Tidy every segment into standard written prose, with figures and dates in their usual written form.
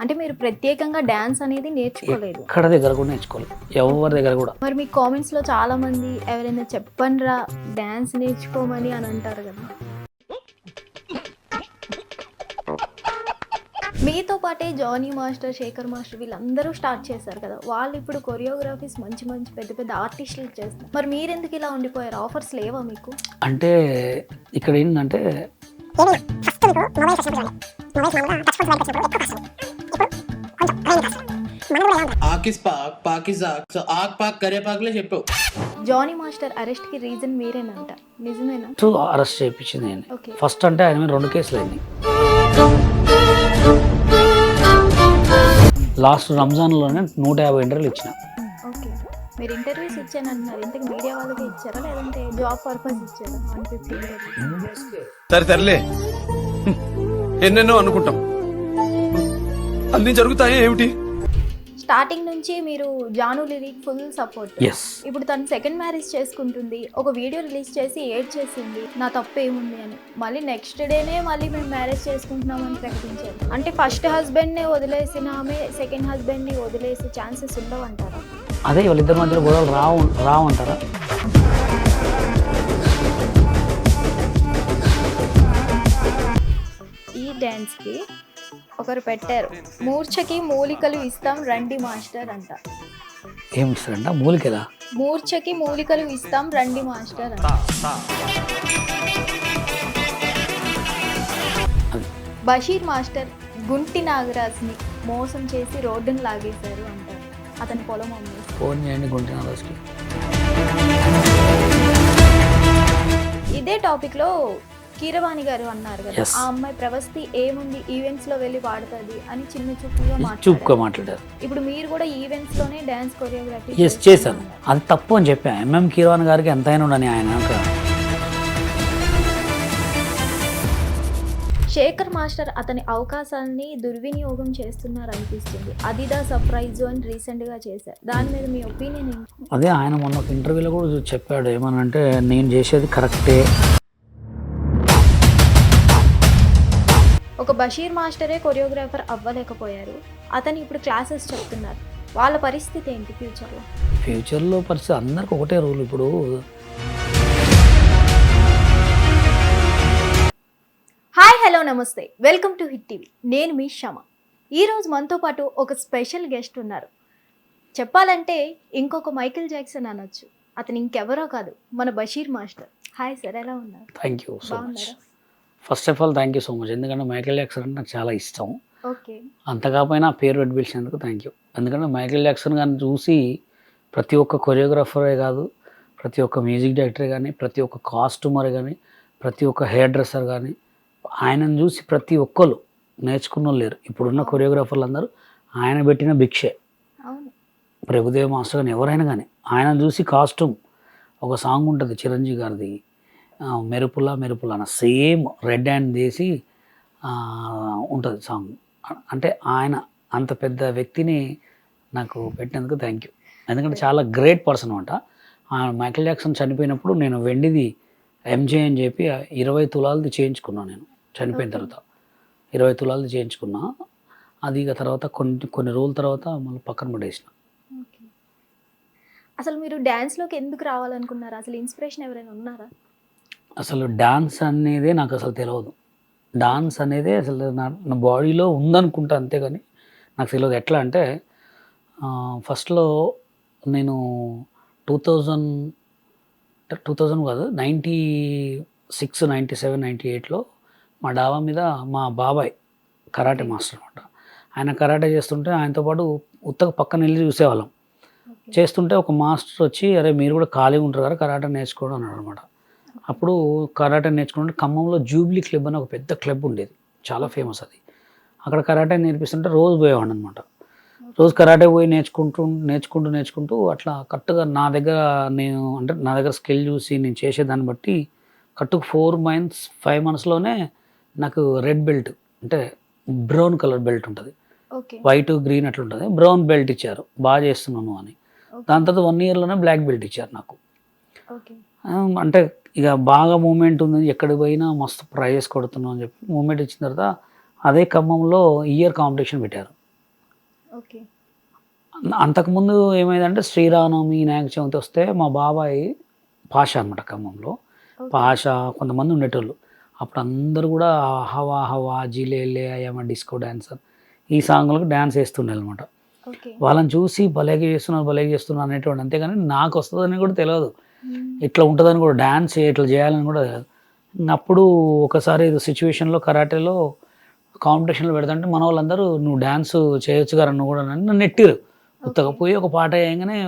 అంటే మీరు ప్రత్యేకంగా డాన్స్ అనేది నేర్చుకోలేదు. ఎక్కడ దగ్గర కూడా నేర్చుకోలేదు, ఎవరి దగ్గర కూడా. మరి మీ కామెంట్స్లో చాలా మంది ఎవరైనా చెప్పండిరా డాన్స్ నేర్చుకోమని అని అంటారు కదా. మీతో పాటే జానీ మాస్టర్, శేఖర్ మాస్టర్ వీళ్ళందరూ స్టార్ట్ చేశారు కదా. వాళ్ళు ఇప్పుడు కొరియోగ్రఫీస్ మంచి మంచి పెద్ద పెద్ద ఆర్టిస్టులు చేస్తారు. మరి మీరెందుకు ఇలా ఉండిపోయారు? ఆఫర్స్ లేవా మీకు? అంటే ఇక్కడ ఏంటంటే జానీ మాస్టర్ అరెస్ట్ కి రీజన్ మీరేనంట, నిజమేనా? అరెస్ట్ చేయించింది ఫస్ట్. అంటే ఆయన మీద 2 కేసులు అయింది. లాస్ట్ రంజాన్లోనే 150 ఇంటర్వ్యూలు ఇచ్చిన. ఓకే, మీరు ఇంటర్వ్యూస్ ఇచ్చానంటున్నారు. ఇంతకు మీడియా వాళ్ళకి ఇచ్చారా లేదంటే జాబ్ పర్పస్ ఇచ్చారా? 150 సరే తరలే, ఎన్నెన్నో అనుకుంటాం, అన్ని జరుగుతాయి ఏమిటి? స్టార్టింగ్ నుంచి మీరు జాను లిరిక్ ఫుల్ సపోర్ట్. ఇప్పుడు తను సెకండ్ మ్యారేజ్ చేసుకుంటుంది, ఒక వీడియో రిలీజ్ చేసి ఏడ్ చేసింది నా తప్పు ఏముంది అని. మళ్ళీ నెక్స్ట్ డేనే మళ్ళీ మేము మ్యారేజ్ చేసుకుంటున్నామని ప్రకటించారు. అంటే ఫస్ట్ హస్బెండ్ని వదిలేసిన ఆమె సెకండ్ హస్బెండ్ని వదిలేసే ఛాన్సెస్ ఉండవంటారా? అదే వాళ్ళిద్దరి మధ్యలో గొడవలు రావంటారా? ఈ డ్యాన్స్కి ఒకరు పెట్టారు, మూర్ఛకి మూలికలు ఇస్తాం రండి మాస్టర్ అంట. ఏమి ఇస్తారంట? మూలికలా? మూర్ఛకి మూలికలు ఇస్తాం రండి మాస్టర్ అంట. బషీర్ మాస్టర్ గుంటి నాగరాజ్ని మోసం చేసి రోడ్డును లాగేశారు అంటారు. అతని పొలం అమ్మేసి. ఫోన్ చేయండి గుంటి నాగరాజ్కి. ఇదే టాపిక్లో కీరవాణి గారు అన్నారు కదా, ఆ అమ్మాయి ప్రవస్తి ఏముంది ఈవెంట్స్ లో వెళ్ళి పాడుతుంది అని చిన్న చూపుగా మాట్లాడారు. ఇప్పుడు మీరు కూడా ఈవెంట్స్ లోనే డాన్స్ కొరియోగ్రఫీ చేశాను. అది తప్పు అని చెప్పా. ఎంఎం కీరవాణి గారికి ఎంతైనా ఉండని ఆయన. శేఖర్ మాస్టర్ అతని అవకాశాన్ని దుర్వినియోగం చేస్తున్నారు అనిపిస్తుంది. అదిదా సర్ప్రైజ్ అని రీసెంట్ గా చేశారు. దాని మీద మీ ఒపీనియన్ ఏంటి? అదే ఆయన మొన్న ఒక ఇంటర్వ్యూలో కూడా చెప్పాడు, ఏమనంటే నేను చేసేది కరెక్టే. ఒక బషీర్ మాస్టరే కొరియోగ్రాఫర్ అవ్వలేకపోయారు, అతను ఇప్పుడు క్లాసెస్ చెప్తున్నారు. వాళ్ళ పరిస్థితి ఏంటి ఫ్యూచర్లో పరిస్థితి? అందరికి ఒకటే రూల్. ఇప్పుడు హాయ్ హలో నమస్తే, వెల్కమ్ టు హిట్ టీవీ. నేను మీ శమ. ఈరోజు మనతో పాటు ఒక స్పెషల్ గెస్ట్ ఉన్నారు. చెప్పాలంటే ఇంకొక మైకేల్ జాక్సన్ అనొచ్చు. అతను ఇంకెవరో కాదు, మన బషీర్ మాస్టర్. హాయ్ సార్, ఎలా ఉన్నారు? Thank you so much. First of all thank you so much. ఎందుకంటే మైకేల్ జాక్సన్ అంటే నాకు చాలా ఇష్టం. ఓకే, అంత కాకపోయినా పేరు పెట్టి పిలిచినందుకు థ్యాంక్ యూ. ఎందుకంటే మైకేల్ జాక్సన్ గారిని చూసి ప్రతి ఒక్క కొరియోగ్రాఫరే కాదు, ప్రతి ఒక్క మ్యూజిక్ డైరెక్టర్ కానీ, ప్రతి ఒక్క కాస్ట్యూమర్ కానీ, ప్రతి ఒక్క హెయిర్ డ్రెస్సర్ కానీ, ఆయనను చూసి ప్రతి ఒక్కరు నేర్చుకున్న లేరు. ఇప్పుడున్న కొరియోగ్రాఫర్లు అందరూ ఆయన పెట్టిన భిక్షే. ప్రభుదేవ్ మాస్టర్ కానీ ఎవరైనా కానీ ఆయన చూసి కాస్ట్యూమ్, ఒక సాంగ్ ఉంటుంది చిరంజీవి గారిది, మెరుపులా మెరుపులా అన్న సేమ్ రెడ్ హ్యాండ్ చేసి ఉంటుంది సాంగ్. అంటే ఆయన అంత పెద్ద వ్యక్తిని నాకు పెట్టినందుకు థ్యాంక్ యూ. ఎందుకంటే చాలా గ్రేట్ పర్సన్ అనమాట. మైకేల్ జాక్సన్ చనిపోయినప్పుడు నేను వెండిది ఎంజే అని చెప్పి 20 తులాలది చేయించుకున్నాను. నేను చనిపోయిన తర్వాత 20 తులాలది చేయించుకున్నా. అది ఇక తర్వాత కొన్ని రోజుల తర్వాత మళ్ళీ పక్కన పడేసిన. అసలు మీరు డ్యాన్స్లోకి ఎందుకు రావాలనుకున్నారు? అసలు ఇన్స్పిరేషన్ ఎవరైనా ఉన్నారా? అసలు డాన్స్ అనేదే నాకు అసలు తెలియదు. డాన్స్ అనేదే అసలు నా బాడీలో ఉందనుకుంటా, అంతేగాని నాకు తెలియదు. ఎట్లా అంటే ఫస్ట్లో నేను 2000 కాదు 96, 97, 98లో మా డాబా మీద మా బాబాయ్ కరాటే మాస్టర్ అనమాట. ఆయన కరాటే చేస్తుంటే ఆయనతో పాటు ఉత్తగా పక్కన వెళ్ళి చూసేవాళ్ళం. చేస్తుంటే ఒక మాస్టర్ వచ్చి, అరే మీరు కూడా ఖాళీగా ఉంటారు కదా కరాటే నేర్చుకోవడం అన్నాడు అనమాట. అప్పుడు కరాటే నేర్చుకుంటే ఖమ్మంలో జూబ్లీ క్లబ్ అని ఒక పెద్ద క్లబ్ ఉండేది, చాలా ఫేమస్ అది. అక్కడ కరాటే నేర్పిస్తుంటే రోజు పోయేవాడు అనమాట. రోజు కరాటే పోయి నేర్చుకుంటూ అట్లా కరెక్ట్గా నా దగ్గర స్కిల్ చూసి నేను చేసేదాన్ని బట్టి కరెక్ట్గా 4 months 5 monthsలోనే నాకు రెడ్ బెల్ట్, అంటే బ్రౌన్ కలర్ బెల్ట్ ఉంటుంది, వైట్ గ్రీన్ అట్లా ఉంటుంది, బ్రౌన్ బెల్ట్ ఇచ్చారు. బాగా చేస్తున్నాను అని. దాని తర్వాత 1 yearలోనే బ్లాక్ బెల్ట్ ఇచ్చారు నాకు. అంటే ఇక బాగా మూమెంట్ ఉంది, ఎక్కడికి పోయినా మస్తు ప్రైజెస్ కొడుతున్నాం అని చెప్పి మూమెంట్ ఇచ్చిన తర్వాత అదే ఖమ్మంలో ఇయర్ కాంపిటీషన్ పెట్టారు. ఓకే. అంతకుముందు ఏమైందంటే శ్రీరామనవమి వినాయక చవితి వస్తే మా బాబాయ్ పాష అనమాట ఖమ్మంలో. పాష కొంతమంది ఉండేటోళ్ళు. అప్పుడు అందరూ కూడా హవా హవా జిలేలే అయ్యమ్మ డిస్కో డ్యాన్సర్ ఈ సాంగ్లకు డ్యాన్స్ వేస్తుండే అనమాట. వాళ్ళని చూసి భలేగా చేస్తున్నారు అనేటువంటి. అంతేగాని నాకు వస్తుందని కూడా తెలియదు, ఇట్లా ఉంటుందని కూడా, డ్యాన్స్ ఇట్లా చేయాలని కూడా తెలియదు. అప్పుడు ఒకసారి సిచ్యువేషన్లో కరాటేలో కాంపిటీషన్లో పెడతాంటే మన వాళ్ళందరూ నువ్వు డ్యాన్స్ చేయొచ్చు కదా నువ్వు కూడా నన్ను నెట్టిరు. ఉత్తగా పోయి ఒక పాట వేయగానే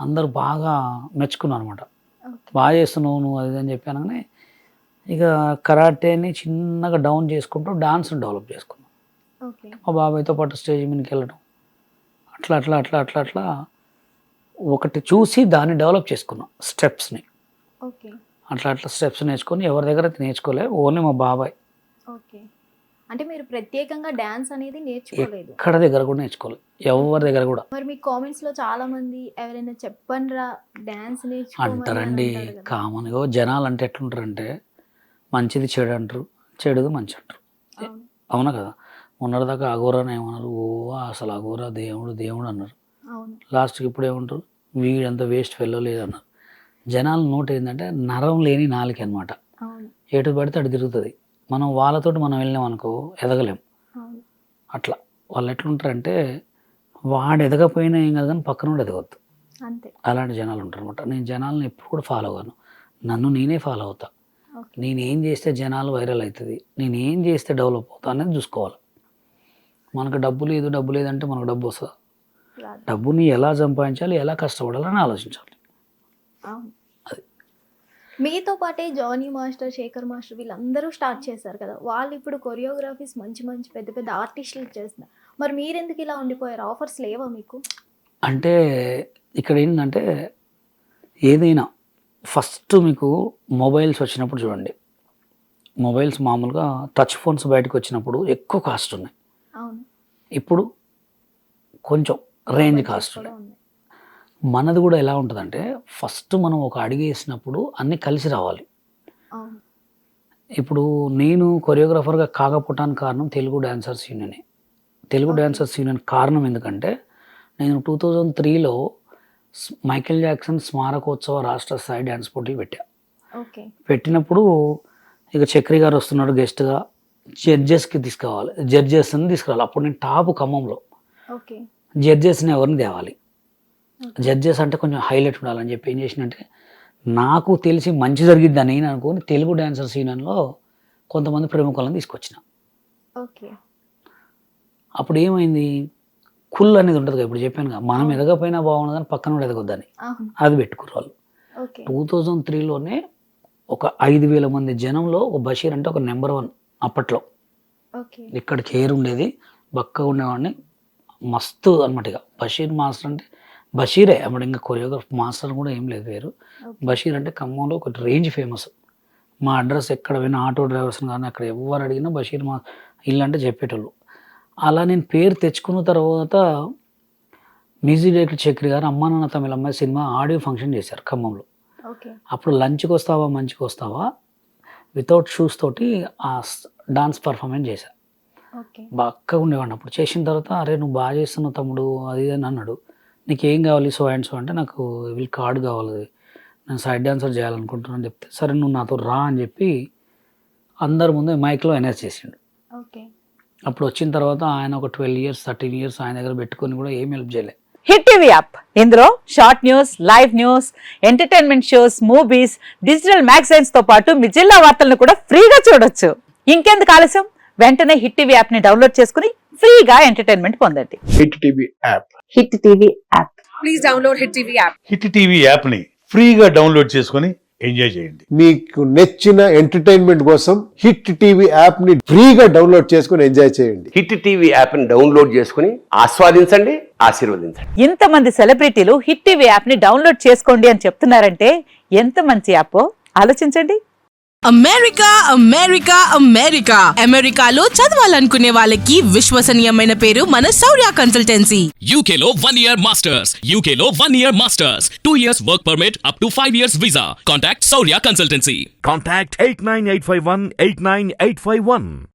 అందరూ బాగా మెచ్చుకున్నారు అనమాట. బాగా చేస్తున్నావు నువ్వు అది అని చెప్పాను. కానీ ఇక కరాటేని చిన్నగా డౌన్ చేసుకుంటూ డాన్స్ని డెవలప్ చేసుకున్నాం. మా బాబాయ్తో పాటు స్టేజ్ మీదకి వెళ్ళడం అట్లా అట్లా అట్లా అట్లా అట్లా ఒకటి చూసి దాన్ని డెవలప్ చేసుకున్నాం స్టెప్స్ని. అట్లా అట్లా స్టెప్స్ నేర్చుకొని ఎవరి దగ్గర నేర్చుకోలే, ఓన్లీ మా బాబాయ్. అంటే మీరు ప్రత్యేకంగా డాన్స్ అనేది నేర్చుకోలేదు? ఎక్కడ దగ్గర కూడా నేర్చుకోలేదు, ఎవరి దగ్గర కూడా. మరి మీ కామెంట్స్ లో చాలా మంది ఎవరైనా చెప్పండిరా డాన్స్ అంటారండి. కామన్గా జనాలు అంటే ఎట్లుంటారంటే మంచిది చెడు అంటారు, చెడుది మంచి అంటారు. అవునా కదా? ఉన్నదాకా అఘోరాని ఏమన్నారు, అసలు అఘోరా దేవుడు దేవుడు అన్నారు. లాస్ట్కి ఇప్పుడు ఏమంటారు, వీడంతా వేస్ట్ వెళ్ళలేదు అన్నారు. జనాల నోట్ ఏంటంటే నరం లేని నాలుక అనమాట. ఎటు పడితే అటు తిరుగుతుంది. మనం వాళ్ళతోటి మనం వెళ్ళినాం అనుకో ఎదగలేం. అట్లా వాళ్ళు ఎట్లుంటారంటే వాడు ఎదగపోయినా ఏం కాదు కానీ పక్కన కూడా ఎదగొద్దు, అలాంటి జనాలు ఉంటారు అనమాట. నేను జనాలను ఎప్పుడు కూడా ఫాలో అవ్వను, నన్ను నేనే ఫాలో అవుతా. నేనేం చేస్తే జనాలు వైరల్ అవుతుంది, నేనేం చేస్తే డెవలప్ అవుతా అనేది చూసుకోవాలి. మనకు డబ్బు లేదంటే మనకు డబ్బు వస్తుందా? డబ్బుని ఎలా సంపాదించాలి, ఎలా కష్టపడాలని ఆలోచించాలి. అది మీతో పాటే జానీ మాస్టర్, శేఖర్ మాస్టర్ వీళ్ళందరూ స్టార్ట్ చేశారు కదా, వాళ్ళు ఇప్పుడు కొరియోగ్రఫీస్ మంచి మంచి పెద్ద పెద్ద ఆర్టిస్టులు చేస్తున్నారు. మరి మీరెందుకు ఇలా ఉండిపోయారు? ఆఫర్స్ లేవా మీకు? అంటే ఇక్కడ ఏంటంటే ఏదైనా ఫస్ట్ మీకు మొబైల్స్ వచ్చినప్పుడు చూడండి, మొబైల్స్ మామూలుగా టచ్ ఫోన్స్ బయటకు వచ్చినప్పుడు ఎక్కువ కాస్ట్ ఉన్నాయి. ఇప్పుడు కొంచెం రేంజ్ కాస్ట్ ఉన్నాయి. మనది కూడా ఎలా ఉంటుందంటే ఫస్ట్ మనం ఒక అడుగు వేసినప్పుడు అన్నీ కలిసి రావాలి. ఇప్పుడు నేను కొరియోగ్రాఫర్గా కాకపోవటానికి కారణం తెలుగు డాన్సర్స్ యూనియనే. తెలుగు డాన్సర్స్ యూనియన్ కారణం ఎందుకంటే నేను 2003లో మైకేల్ జాక్సన్ స్మారకోత్సవ రాష్ట్ర స్థాయి డ్యాన్స్ పోటీలు పెట్టినప్పుడు ఇక చక్రి గారు వస్తున్నాడు గెస్ట్గా, జడ్జెస్ని తీసుకురావాలి. అప్పుడు నేను టాప్ ఖమ్మంలో. జడ్జెస్ని ఎవరిని తేవాలి, జడ్జెస్ అంటే కొంచెం హైలైట్ ఉండాలని చెప్పి ఏం చేసినంటే నాకు తెలిసి మంచి జరిగిద్దని నేను అనుకుని తెలుగు డాన్సర్స్ యూనియన్లో కొంతమంది ప్రముఖులను తీసుకొచ్చిన. అప్పుడు ఏమైంది, కుల్ అనేది ఉంటుంది కదా, ఇప్పుడు చెప్పాను కదా, మనం ఎదగపోయినా బాగుండదు కానీ పక్కన కూడా ఎదగొద్దని, అది పెట్టుకున్నారు వాళ్ళు. 2003లోనే ఒక 5,000 మంది జనంలో ఒక బషీర్ అంటే ఒక నెంబర్ 1 అప్పట్లో. ఇక్కడ కేర్ ఉండేది, బక్కగా ఉండేవాడిని, మస్తు అనమాట. ఇక బషీర్ మాస్టర్ అంటే బషీరే అప్పుడు, ఇంకా కొరియోగ్రాఫ్ మాస్టర్ కూడా ఏం లేదు పేరు. బషీర్ అంటే ఖమ్మంలో ఒక రేంజ్ ఫేమస్. మా అడ్రస్ ఎక్కడ పోయినా ఆటో డ్రైవర్స్ని కానీ అక్కడ ఎవరు అడిగినా బషీర్ మా ఇల్లు అంటే చెప్పేటోళ్ళు. అలా నేను పేరు తెచ్చుకున్న తర్వాత మ్యూజిక్ డైరెక్టర్ చక్రి గారు అమ్మా నాన్న తమిళ అమ్మాయి సినిమా ఆడియో ఫంక్షన్ చేశారు ఖమ్మంలో. అప్పుడు లంచ్కి వస్తావా మంచికి వస్తావా వితౌట్ షూస్ తోటి ఆ డాన్స్ పర్ఫార్మెన్స్ చేశాను. బాగా ఉండేవాడిని. అప్పుడు చేసిన తర్వాత అరే నువ్వు బాగా చేస్తున్నావు తమ్ముడు అది అని అన్నాడు. నీకు ఏం కావాలి సో అండ్ సో అంటే నాకు వీళ్ళు కార్డు కావాలి, నేను సైడ్ డాన్సర్ చేయాలనుకుంటున్నాను చెప్తే సరే నువ్వు నాతో రా అని చెప్పి అందరి ముందు మైక్లో అనౌన్స్ చేసిండు. అప్పుడు వచ్చిన తర్వాత ఆయన ఒక 12 years 13 years ఆయన దగ్గర పెట్టుకొని కూడా ఏం హెల్ప్ చేయలేదు. హిట్ టీవీ యాప్, ఇందులో short news, live news, entertainment shows, movies, digital magazines తో పాటు మీ జిల్లా వార్తలను కూడా ఫ్రీగా చూడొచ్చు. ఇంకెందుకు ఆలస్యం, వెంటనే హిట్ టీవీ యాప్ ని డౌన్లోడ్ చేసుకుని ఫ్రీగా ఎంటర్టైన్మెంట్ పొందండి. Hit TV app, hit TV app, please download hit TV app. Hit TV app ని ఫ్రీగా డౌన్లోడ్ చేసుకుని ఎంజాయ్ చేయండి. మీకు నచ్చిన ఎంటర్టైన్మెంట్ కోసం హిట్ టీవీ యాప్ ని ఫ్రీగా డౌన్లోడ్ చేసుకుని ఎంజాయ్ చేయండి. హిట్ టీవీ యాప్ ని డౌన్లోడ్ చేసుకుని ఆస్వాదించండి, ఆశీర్వదించండి. ఇంతమంది సెలబ్రిటీలు హిట్ టీవీ యాప్ ని డౌన్లోడ్ చేసుకోండి అని చెప్తున్నారంటే ఎంత మంచి యాప్ ఆలోచించండి. అమెరికా అమెరికా అమెరికా అమెరికాలో చదవాలనుకునే వాళ్ళకి విశ్వసనీయమైన పేరు మన శౌర్య కన్సల్టెన్సీ. UK లో 1 year masters, UK లో 1 year masters, 2 years work permit up to 5 years visa. Contact Saurya Consultancy. Contact 89851 89851.